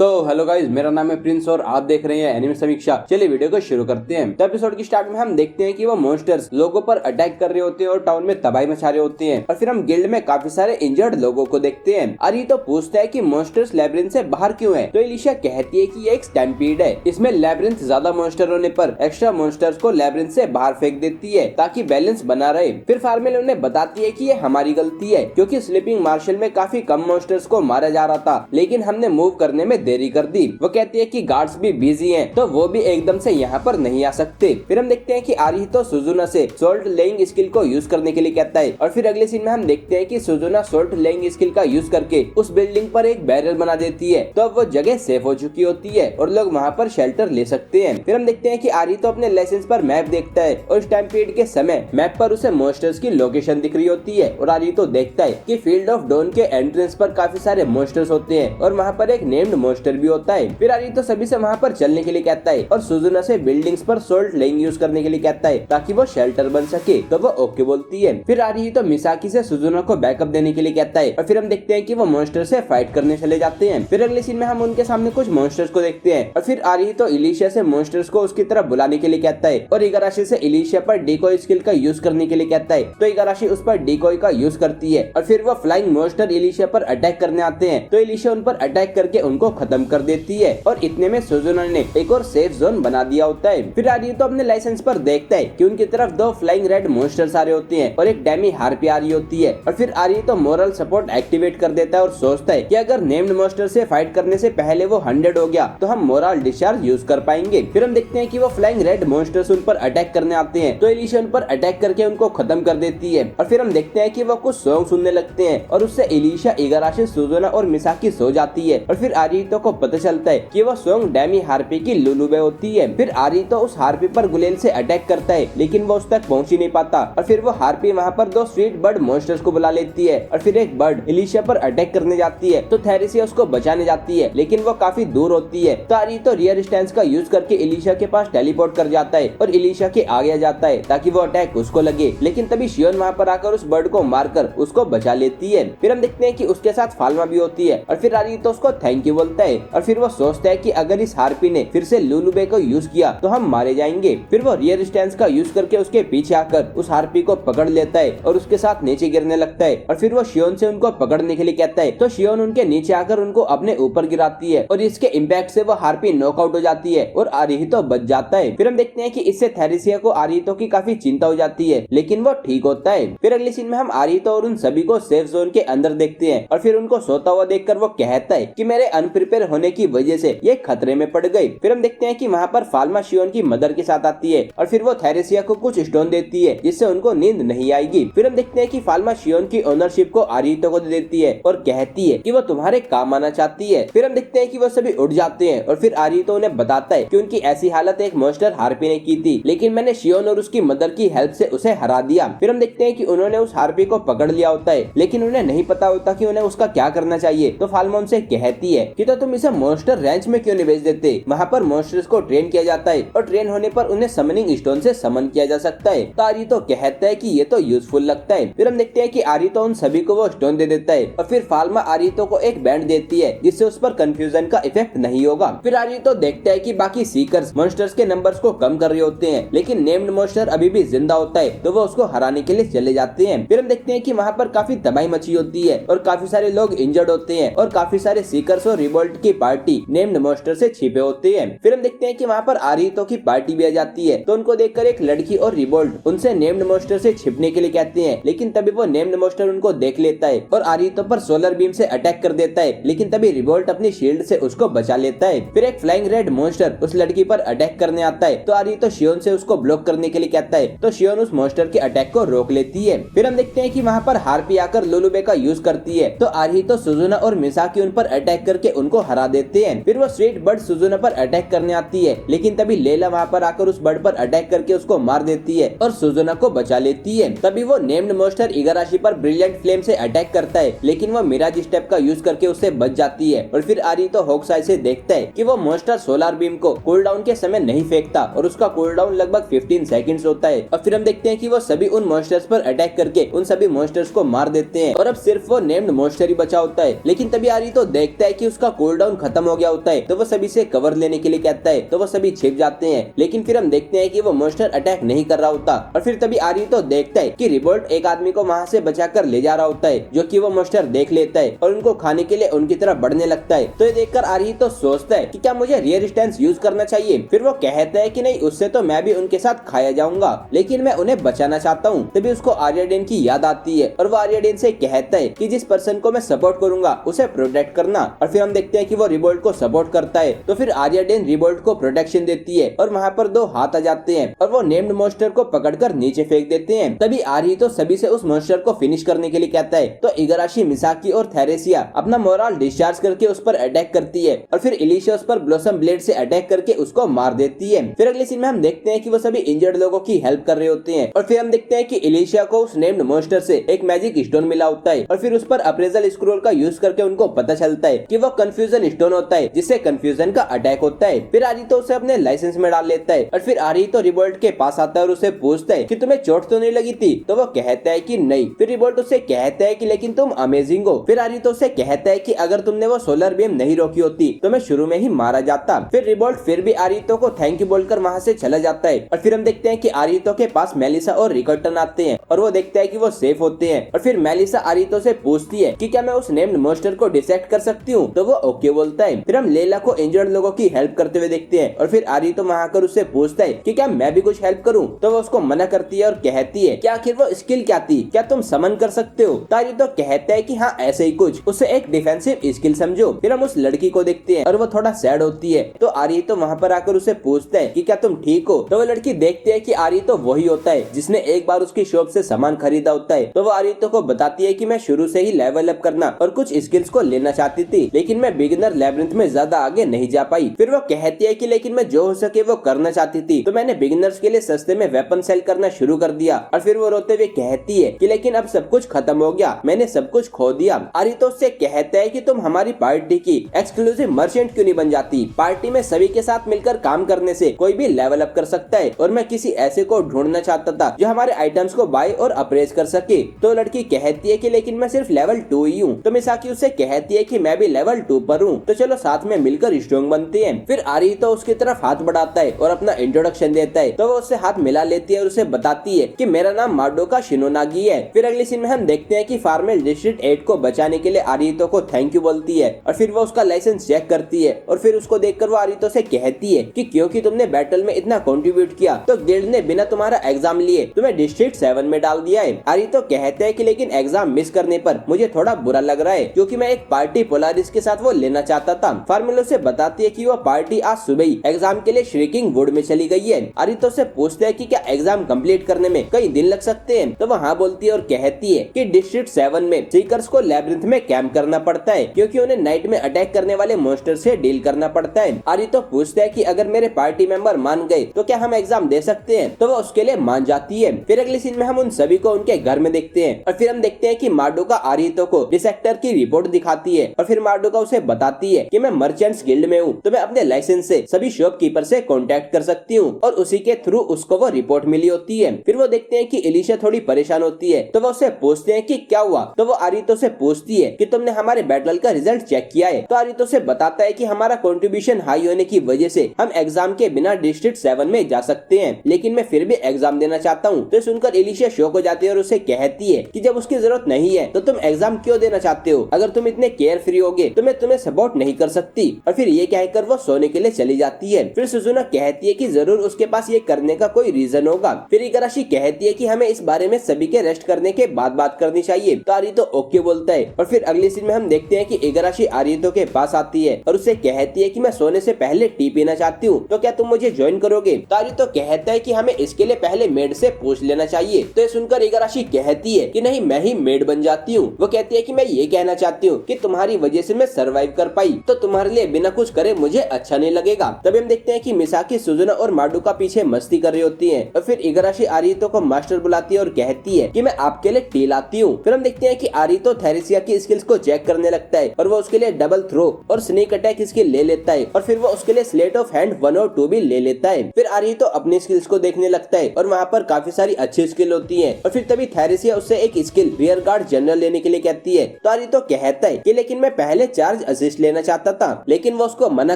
तो hello guys, मेरा नाम है प्रिंस और आप देख रहे हैं एनिमे समीक्षा। चलिए वीडियो को शुरू करते हैं। तो एपिसोड की स्टार्ट में हम देखते हैं कि वो मॉन्स्टर्स लोगों पर अटैक कर रहे होते हैं और टाउन में तबाही मचा रहे होते हैं। और फिर हम गिल्ड में काफी सारे इंजर्ड लोगों को देखते हैं। अरी तो पूछता है कि मॉन्स्टर्स लेब्रिंथ से बाहर क्यों है, तो एलिशा कहती है कि ये एक स्टैम्पीड है। इसमें लेब्रिंथ ज्यादा मॉन्स्टर होने पर एक्स्ट्रा मॉन्स्टर्स को लेब्रिंथ से बाहर फेंक देती है ताकि बैलेंस बना रहे। फिर फार्मेल उन्हें बताती है कि ये हमारी गलती है क्योंकि स्लीपिंग मार्शल में काफी कम मॉन्स्टर्स को मारा जा रहा था, लेकिन हमने मूव करने में देरी कर दी। वो कहती है कि गार्ड्स भी बिजी हैं, तो वो भी एकदम से यहाँ पर नहीं आ सकते। फिर हम देखते हैं कि आरी तो सुजुना से सोल्ट लेइंग स्किल को यूज करने के लिए कहता है। और फिर अगले सीन में हम देखते हैं कि सुजुना सोल्ट लेइंग स्किल का यूज करके उस बिल्डिंग पर एक बैरल बना देती है, तो अब वो जगह सेफ हो चुकी होती है और लोग वहाँ पर शेल्टर ले सकते हैं। फिर हम देखते हैं कि आरी तो अपने लाइसेंस पर मैप देखता है और स्टैम्पीड के समय मैप पर उसे मॉन्स्टर्स की लोकेशन दिख रही होती है। और आरी तो देखता है कि फील्ड ऑफ डॉन के एंट्रेंस पर काफी सारे मॉन्स्टर्स होते हैं और वहाँ पर एक नेम्ड मॉन्स्टर भी होता है। फिर आरी तो सभी से वहाँ पर चलने के लिए कहता है और सुजुना से बिल्डिंग्स पर सोल्ट लेइंग यूज करने के लिए कहता है ताकि वो शेल्टर बन सके, तो वो ओके बोलती है। फिर आरी तो मिसाकी से सुजुना को बैकअप देने के लिए कहता है और फिर हम देखते हैं कि वो मॉन्स्टर से फाइट करने चले जाते हैं। फिर अगले सीन में हम उनके सामने कुछ मॉन्स्टर्स को देखते हैं और फिर आरी तो इलिशिया से मॉन्स्टर्स को उसकी तरफ बुलाने के लिए कहता है और इगाराशी से इलिशिया पर डिकोय स्किल का यूज करने के लिए कहता है, तो इगाराशी उस पर डिकोय का यूज करती है। और फिर वो फ्लाइंग मॉन्स्टर इलिशिया पर अटैक करने आते हैं, तो इलिशिया उन पर अटैक करके उनको खत्म कर देती है और इतने में सुजुना ने एक और सेफ जोन बना दिया होता है। फिर आरी तो अपने लाइसेंस पर देखता है कि उनकी तरफ दो फ्लाइंग रेड मॉन्स्टर्स आ रहे होते हैं और एक डेमी हार्पी आ रही होती है। और फिर आरी तो मोरल सपोर्ट एक्टिवेट कर देता है और सोचता है कि अगर नेम्ड मॉन्स्टर से फाइट करने से पहले वो 100 हो गया तो हम मोरल डिस्चार्ज यूज कर पाएंगे। फिर हम देखते हैं कि वो फ्लाइंग रेड मॉन्स्टर्स उन पर अटैक करने आते हैं, तो एलिशा उन पर अटैक करके उनको खत्म कर देती है। और फिर हम देखते हैं कि वो कुछ सॉन्ग सुनने लगते हैं और उससे एलिशा, इगाराशी, सुजुना और मिसाकी सो जाती है। और फिर आरी तो को पता चलता है कि वो सॉन्ग डेमी हार्पी की लुलुबे होती है। फिर आरी तो उस हार्पी पर गुलेल से अटैक करता है, लेकिन वो उस तक पहुंच ही नहीं पाता। और फिर वो हार्पी वहाँ पर दो स्वीट बर्ड मॉन्स्टर्स को बुला लेती है और फिर एक बर्ड एलिशा पर अटैक करने जाती है, तो थेरेसिया उसको बचाने जाती है, लेकिन वो काफी दूर होती है। तो आरी तो रियर स्टैंस का यूज करके एलिशा के पास टेलीपोर्ट कर जाता है और एलिशा के आगे आ जाता है ताकि वो अटैक उसको लगे, लेकिन तभी शियोन वहाँ पर आकर उस बर्ड को मारकर उसको बचा लेती है। फिर हम देखते हैं कि उसके साथ फाल्मा भी होती है और फिर आरी तो उसको थैंक यू बोलता है और फिर वो सोचता है कि अगर इस हार्पी ने फिर से लुलुबे को यूज किया तो हम मारे जाएंगे। फिर वो रियर स्टैंस का यूज करके उसके पीछे आकर उस हार्पी को पकड़ लेता है और उसके साथ नीचे गिरने लगता है। और फिर वो शियोन से उनको पकड़ने के लिए कहता है, तो शियोन उनके नीचे आकर उनको अपने ऊपर गिराती है और इसके इम्पैक्ट से वो हार्पी नॉकआउट हो जाती है और आरिहितो बच जाता है। फिर हम देखते हैं कि इससे थेरेसिया को आरिहितो की काफी चिंता हो जाती है, लेकिन वो ठीक होता है। फिर अगले सीन में हम आरिहितो और उन सभी को सेफ जोन के अंदर देखते हैं और फिर उनको सोता हुआ देखकर वो कहता है कि मेरे अनप्रिपेयर होने की वजह से ये खतरे में पड़ गई। फिर हम देखते हैं कि वहाँ पर फाल्मा शियोन की मदर के साथ आती है और फिर वो थेरेसिया को कुछ स्टोन देती है जिससे उनको नींद नहीं आएगी। फिर हम देखते हैं कि फाल्मा शियोन की ओनरशिप को आरिहितो को दे देती है और कहती है कि वो तुम्हारे काम आना चाहती है। फिर हम देखते हैं कि वो सभी उठ जाते हैं और फिर आरिहितो उन्हें बताता है कि उनकी ऐसी हालत एक मॉन्स्टर हार्पी ने की थी, लेकिन मैंने शियोन और उसकी मदर की हेल्प से उसे हरा दिया। फिर हम देखते हैं कि उन्होंने उस हार्पी को पकड़ लिया होता है, लेकिन उन्हें नहीं पता होता कि उन्हें उसका क्या करना चाहिए। तो फाल्मा उनसे कहती है कि तो तुम इसे मॉन्स्टर रेंच में क्यों नहीं भेज देते, वहाँ पर मॉन्स्टर्स को ट्रेन किया जाता है और ट्रेन होने पर उन्हें समनिंग स्टोन से समन किया जा सकता है। तो आरिहितो कहता है कि ये तो यूजफुल लगता है। फिर हम देखते हैं कि आरिहितो उन सभी को वो स्टोन दे देता है और फिर फाल्मा आरिहितो को एक बैंड देती है जिससे उस पर कंफ्यूजन का इफेक्ट नहीं होगा। फिर आरिहितो देखता है कि बाकी सीकर्स मॉन्स्टर्स के नंबर्स को कम कर रहे होते हैं, लेकिन नेम्ड मॉन्स्टर अभी भी जिंदा होता है, तो वो उसको हराने के लिए चले जाते हैं। फिर हम देखते हैं कि वहाँ पर काफी तबाही मची होती है और काफी सारे लोग इंजर्ड होते हैं और काफी सारे सीकर्स और रिवोल्ट की पार्टी नेम्ड मॉन्स्टर से छिपे होते हैं। फिर हम देखते हैं कि वहाँ पर आरिहितो की पार्टी भी आ जाती है, तो उनको देखकर एक लड़की और रिवोल्ट उनसे नेम्ड मॉन्स्टर से छिपने के लिए कहते हैं, लेकिन तभी वो नेम्ड मॉन्स्टर उनको देख लेता है और आरिहितो पर सोलर बीम से अटैक कर देता है, लेकिन तभी रिवोल्ट अपनी शील्ड से उसको बचा लेता है। फिर एक फ्लाइंग रेड मॉन्स्टर उस लड़की पर अटैक करने आता है, तो आरिहितो शियोन से उसको ब्लॉक करने के लिए कहता है, तो शियोन उस मॉन्स्टर के अटैक को रोक लेती है। फिर हम देखते हैं कि वहाँ पर हार्पी आकर लुलुबे का यूज करती है, तो आरिहितो सुजुना और मिसाकी उन पर अटैक करके उनको हरा देते हैं। फिर वो स्वीट बर्ड सुजुना पर अटैक करने आती है, लेकिन तभी लेला वहाँ पर आकर उस बर्ड पर अटैक करके उसको मार देती है और सुजुना को बचा लेती है। तभी वो नेम्ड मॉन्स्टर इगाराशी पर ब्रिलियंट फ्लेम से अटैक करता है, लेकिन वो मिराज स्टेप का यूज करके उससे बच जाती है। और फिर आरिहितो होक्साई से देखता है कि वो मॉन्स्टर सोलर बीम को कूलडाउन के समय नहीं फेंकता और उसका कूलडाउन लगभग 15 सेकंड्स होता है। और फिर हम देखते हैं कि वो सभी उन मॉन्स्टर्स पर अटैक करके उन सभी मॉन्स्टर्स को मार देते हैं और अब सिर्फ वो नेम्ड मॉन्स्टर ही बचा होता है। लेकिन तभी आरिहितो देखता है कि उसका कूलडाउन खत्म हो गया होता है तो वो सभी से कवर लेने के लिए कहता है, तो वो सभी छिप जाते हैं। लेकिन फिर हम देखते हैं कि वो मॉन्स्टर अटैक नहीं कर रहा होता और फिर तभी आरितो देखता है कि रिबोल्ट एक आदमी को वहाँ से बचाकर ले जा रहा होता है, जो कि वो मॉन्स्टर देख लेता है और उनको खाने के लिए उनकी तरफ बढ़ने लगता है। तो ये देखकर आरितो सोचता है कि क्या मुझे रेजिस्टेंस यूज करना चाहिए। फिर वो कहता है कि नहीं, उससे तो मैं भी उनके साथ खाया जाऊंगा, लेकिन मैं उन्हें बचाना चाहता हूँ। तभी उसको आर्याडेन की याद आती है और वो आर्याडेन से कहता है कि जिस पर्सन को मैं सपोर्ट करूंगा उसे प्रोटेक्ट करना। और फिर हम देखते हैं कि वो रिबोल्ट को सपोर्ट करता है। तो फिर आर्याडेन रिबोल्ट को प्रोटेक्शन देती है और वहाँ पर दो हाथ आ जाते हैं और वो नेम्ड मॉन्स्टर को पकड़कर नीचे फेंक देते हैं। तभी आरितो सभी से उस मॉन्स्टर को फिनिश करने के लिए कहता है। तो इगाराशी, मिसाकी और थेरेसिया अपना मोरल डिस्चार्ज करके उस पर अटैक करती है और फिर इलिशिया उस पर ब्लॉसम ब्लेड से अटैक करके उसको मार देती है। फिर अगले सीन में हम देखते हैं कि वो सभी इंजर्ड लोगों की हेल्प कर रहे होते हैं और फिर हम देखते हैं कि इलिशिया को उस नेम्ड मॉन्स्टर से एक मैजिक स्टोन मिला होता है और फिर उस पर अप्रेजल स्क्रोल का यूज करके उनको पता चलता है कि वो कंफ्यूजन स्टोन होता है, जिससे कंफ्यूजन का अटैक होता है। फिर आरितो उसे अपने लाइसेंस में डाल लेता है और फिर आरितो रिबोल्ट के पास आता है और उसे पूछता है कि तुम्हें चोट तो नहीं लगी थी। तो वो कहता है कि नहीं। फिर रिबोल्ट उसे कहता है कि लेकिन तुम अमेजिंग हो। फिर आरितो उसे कहता है कि अगर तुमने वो सोलर बीम नहीं रोकी होती तो मैं शुरू में ही मारा जाता। फिर रिबोल्ट फिर भी आरितो को थैंक यू बोलकर वहाँ से चला जाता है और फिर हम देखते हैं कि आरितो के पास मेलिसा और रिकर्टन आते हैं और वो देखता है कि वो सेफ होते हैं। और फिर मेलिसा आरितो से पूछती है कि क्या मैं उस नेम्ड मॉन्स्टर को डिसेक्ट कर सकती हूँ। तो वो ओके बोलता है। फिर हम लेला को इंजर्ड लोगों की हेल्प करते हुए देखते हैं और फिर आरितो वहाँ आकर उससे पूछता है कि क्या मैं भी कुछ हेल्प करूँ। तो वो उसको मना करती है और कहती है कि आखिर वो स्किल क्या थी, क्या तुम समन कर सकते हो। तो आरितो कहता है कि हाँ ऐसे ही कुछ, उसे एक डिफेंसिव स्किल समझो। फिर हम उस लड़की को देखते हैं और वो थोड़ा सैड होती है। तो आरितो वहाँ पर आकर उसे पूछता है कि क्या तुम ठीक हो। तो वो लड़की देखती है कि आरितो वही होता है जिसने एक बार उसकी शॉप से सामान खरीदा होता है। तो वो आरितो को बताती है कि मैं शुरू से ही लेवल अप करना और कुछ स्किल्स को लेना चाहती थी, लेकिन मैं बिगिनर लैबिरिंथ में ज्यादा आगे नहीं जा पाई। फिर वो कहती है कि लेकिन मैं जो हो सके वो करना चाहती थी, तो मैंने बिगिनर्स के लिए सस्ते में वेपन सेल करना शुरू कर दिया। और फिर वो रोते हुए कहती है कि लेकिन अब सब कुछ खत्म हो गया, मैंने सब कुछ खो दिया। आरितो से कहता है कि तुम हमारी पार्टी की एक्सक्लूसिव मर्चेंट क्यों नहीं बन जाती। पार्टी में सभी के साथ मिलकर काम करने से कोई भी लेवल अप कर सकता है और मैं किसी ऐसे को ढूंढना चाहता था जो हमारे आइटम्स को बाय और अप्रेज कर सके। तो लड़की कहती है कि लेकिन मैं सिर्फ लेवल 2 ही हूँ। तो मिसाकी उससे कहती है कि मैं भी लेवल 2 पर हूँ, तो चलो साथ में मिलकर स्ट्रॉन्ग बनते हैं। फिर आरितो उसकी तरफ हाथ बढ़ाता है और अपना इंट्रोडक्शन देता है। तो वो उससे हाथ मिला लेती है और उसे बताती है कि मेरा नाम माडोका शिनोनागी है। फिर अगले सीन में हम देखते हैं कि फार्मेल डिस्ट्रिक्ट 8 को बचाने के लिए आरितो को थैंक यू बोलती है और फिर वो उसका लाइसेंस चेक करती है और फिर उसको देखकर वो आरितो से कहती है कि क्योंकि तुमने बैटल में इतना कंट्रीब्यूट किया तो गिल्ड ने बिना तुम्हारा एग्जाम लिए तुम्हें डिस्ट्रिक्ट 7 में डाल दिया है। आरितो कहते हैं कि लेकिन एग्जाम मिस करने पर मुझे थोड़ा बुरा लग रहा है, क्योंकि मैं एक पार्टी पोलारिस के साथ वो लेना चाहता था। फार्मेलो से बताती है कि वो पार्टी आज सुबह ही एग्जाम के लिए श्रीकिंग वुड में चली गई है। आरितो से पूछते हैं कि क्या एग्जाम कंप्लीट करने में कई दिन लग सकते हैं। तो वो हाँ बोलती है और कहती है कि डिस्ट्रिक्ट 7 में सीकर्स को लैबिरिंथ में कैंप करना पड़ता है, क्योंकि उन्हें नाइट में अटैक करने वाले मॉन्स्टर से डील करना पड़ता है। आरितो पूछता है कि अगर मेरे पार्टी मेंबर मान गए तो क्या हम एग्जाम दे सकते हैं। तो वो उसके लिए मान जाती है। फिर अगले सीन में हम उन सभी को उनके घर में देखते हैं और फिर हम देखते हैं कि माडोका आरितो को डिसेक्टर की रिपोर्ट दिखाती है और फिर माडोका उसे बताती है कि मैं मर्चेंट्स गिल्ड में हूँ, तो मैं अपने लाइसेंस से सभी शॉपकीपर से कांटेक्ट कर सकती हूँ और उसी के थ्रू उसको वो रिपोर्ट मिली होती है। फिर वो देखते हैं कि इलिशा थोड़ी परेशान होती है, तो वो उससे पूछते हैं कि क्या हुआ। तो वो आरितो से पूछती है कि तुमने हमारे बैटल का रिजल्ट चेक किया है। तो आरितो से बताता है कि हमारा कंट्रीब्यूशन हाई होने की वजह से हम एग्जाम के बिना डिस्ट्रिक्ट 7 में जा सकते हैं, लेकिन मैं फिर भी एग्जाम देना चाहता हूँ। तो सुनकर इलिशा शॉक हो जाती है और उसे कहती है कि जब उसकी जरूरत नहीं है तो तुम एग्जाम क्यों देना चाहते हो। अगर तुम इतने केयर फ्री होगे तो मैं तुम्हें सपोर्ट नहीं कर सकती। और फिर ये कहकर वो सोने के लिए चली जाती है। फिर सुजुना कहती है कि जरूर उसके पास ये करने का कोई रीजन होगा। फिर इगाराशी कहती है कि हमें इस बारे में सभी के रेस्ट करने के बाद बात करनी चाहिए। तो आरितो ओके बोलता है और फिर अगले सीन में हम देखते हैं कि इगाराशी आरितो के पास आती है और उसे कहती है कि मैं सोने से पहले टी पीना चाहती हूँ, तो क्या तुम मुझे ज्वाइन करोगे। तो आरितो कहता है कि हमें इसके लिए पहले मेड से पूछ लेना चाहिए। तो ये सुनकर इगाराशी कहती है कि नहीं, मैं ही मेड बन जाती हूँ। वो कहती है कि मैं ये कहना चाहती हूँ कि तुम्हारी वजह से मैं सरवाइव कर पाई, तो तुम्हारे लिए बिना कुछ करे मुझे अच्छा नहीं लगेगा। तभी हम देखते हैं कि मिसाकी, सुजुना और माडोका पीछे मस्ती कर रही होती है और फिर इगाराशी आरितो को मास्टर बुलाती है और कहती है कि मैं आपके लिए टी लाती हूँ। फिर हम देखते हैं कि आरितो थेरेसिया की स्किल्स को चेक करने लगता है और वो उसके लिए डबल थ्रो और स्नेक अटैक स्किल ले लेता है और फिर वो उसके लिए स्लेट ऑफ हैंड 1 और 2 भी ले लेता है। फिर आरितो अपनी स्किल्स को देखने लगता है और वहाँ पर काफी सारी अच्छी स्किल होती है और फिर तभी थेरेसिया उससे एक स्किल रियर गार्ड जनरल लेने के लिए कहती है। तो आरितो कहता है कि लेकिन मैं पहले चार्ज असिस्ट लेना चाहता था, लेकिन वो उसको मना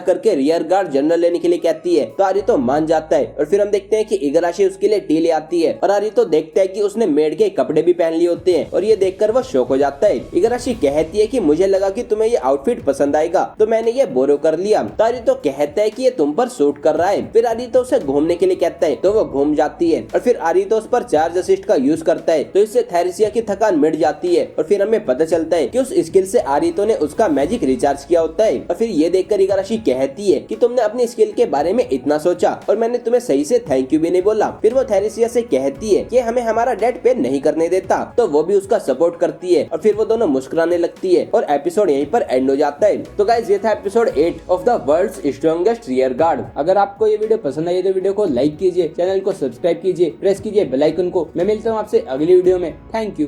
करके रियर गार्ड जनरल लेने के लिए कहती है। तो आरितो मान जाता है और फिर हम देखते हैं कि इगाराशी उसके लिए टी ले आती है और आरितो देखता है कि उसने मेड के कपड़े भी पहन लिए होते हैं और ये देखकर वो शॉक हो जाता है। इगाराशी कहती है कि मुझे लगा कि तुम्हें ये आउटफिट पसंद आएगा तो मैंने ये बोरो कर लिया। तो आरितो कहता है कि ये तुम पर सूट कर रहा है। फिर आरितो उसे घूमने के लिए कहता है तो वो घूम जाती है और फिर आरितो उस पर चार्ज असिस्ट का यूज करता है तो इससे थेरेसिया की थकान मिट जाती है और फिर हमें पता चलता है कि उस स्किल से आरितो ने उसका मैजिक रिचार्ज किया होता है। और फिर ये देखकर इगाराशी कहती है कि तुमने अपनी स्किल के बारे में इतना सोचा और मैंने तुम्हें सही से थैंक यू भी नहीं बोला। फिर वो थेरेसिया से कहती है कि हमें हमारा डेट पे नहीं करने देता, तो वो भी उसका सपोर्ट करती है और फिर वो दोनों मुस्कुराने लगती है और एपिसोड यहीं पर एंड हो जाता है। तो गाइस ये था episode 8 of the world's strongest rear guard. अगर आपको ये वीडियो पसंद आई तो वीडियो को लाइक कीजिए, चैनल को सब्सक्राइब कीजिए, प्रेस कीजिए बेल आइकन को। मैं मिलता हूँ आपसे अगली वीडियो में। Thank you.